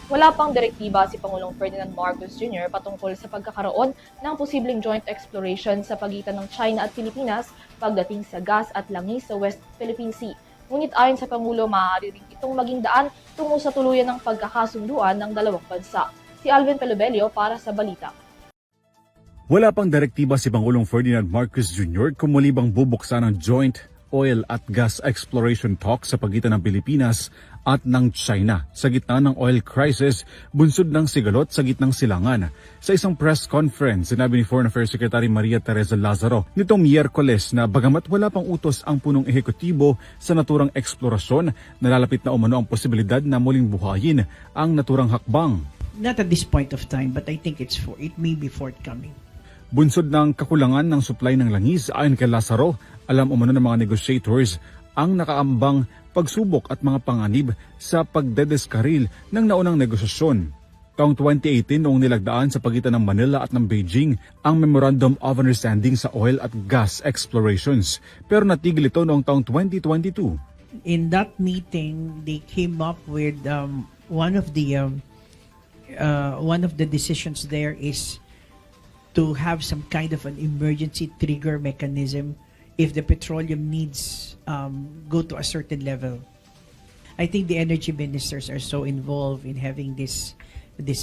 Wala pang direktiba si Pangulong Ferdinand Marcos Jr. patungkol sa pagkakaroon ng posibleng joint exploration sa pagitan ng China at Pilipinas pagdating sa gas at langis sa West Philippine Sea. Ngunit ayon sa Pangulo, maaari rin itong maging daan tungo sa tuluyan ng pagkakasunduan ng dalawang bansa. Si Alvin Pelobelio para sa Balita. Wala pang direktiba si Pangulong Ferdinand Marcos Jr. kung muli bang bubuksan ng joint oil at gas exploration talk sa pagitan ng Pilipinas at ng China sa gitna ng oil crisis, bunsod ng sigalot sa gitnang silangan. Sa isang press conference, sinabi ni Foreign Affairs Secretary Maria Teresa Lazaro nitong Miyerkules na bagamat wala pang utos ang punong ehekutibo sa naturang eksplorasyon, nalalapit na umano ang posibilidad na muling buhayin ang naturang hakbang. Not at this point of time, but I think it may be forthcoming. Bunsod ng kakulangan ng supply ng langis, ayon kay Lazaro, alam umano ng mga negotiators ang nakaambang pagsubok at mga panganib sa pagdedeskaril ng naunang negosasyon. Taong 2018 noong nilagdaan sa pagitan ng Manila at ng Beijing ang Memorandum of Understanding sa oil at gas explorations, pero natigil ito noong taong 2022. In that meeting, they came up with one of the decisions there is to have some kind of an emergency trigger mechanism if the petroleum needs go to a certain level. I think the energy ministers are so involved in having this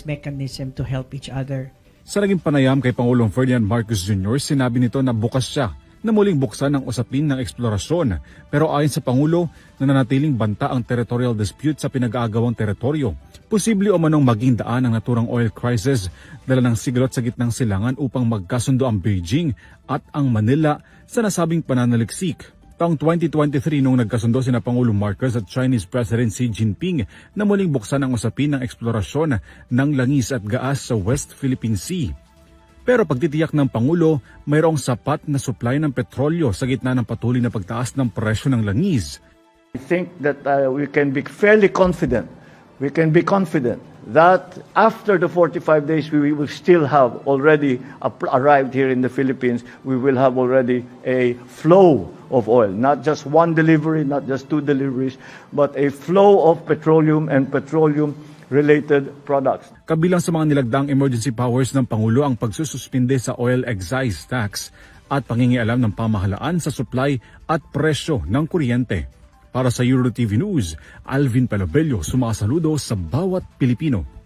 mechanism to help each other. Sa naging panayam kay Pangulong Ferdinand Marcos Jr., sinabi nito na bukas siya na muling buksan ang usapin ng eksplorasyon. Pero ayon sa Pangulo, nananatiling banta ang territorial dispute sa pinag-aagawang teritoryo. Posible o manong maging daan ang naturang oil crisis dala ng sigalot sa gitnang silangan upang magkasundo ang Beijing at ang Manila sa nasabing pananaliksik. Taong 2023 nung nagkasundo sina Pangulong Marcos at Chinese President Xi Jinping na muling buksan ang usapin ng eksplorasyon ng langis at gaas sa West Philippine Sea. Pero pagtitiyak ng Pangulo, mayroong sapat na supply ng petrolyo sa gitna ng patuloy na pagtaas ng presyo ng langis. I think that we can be fairly confident. We can be confident that after the 45 days, we will still have already arrived here in the Philippines. We will have already a flow of oil, not just one delivery, not just two deliveries, but a flow of petroleum and petroleum-related products. Kabilang sa mga nilagdaang emergency powers ng Pangulo ang pagsususpinde sa oil excise tax at pangingialam ng pamahalaan sa supply at presyo ng kuryente. Para sa EuroTV News, Alvin Pelobelio, sumasaludo sa bawat Pilipino.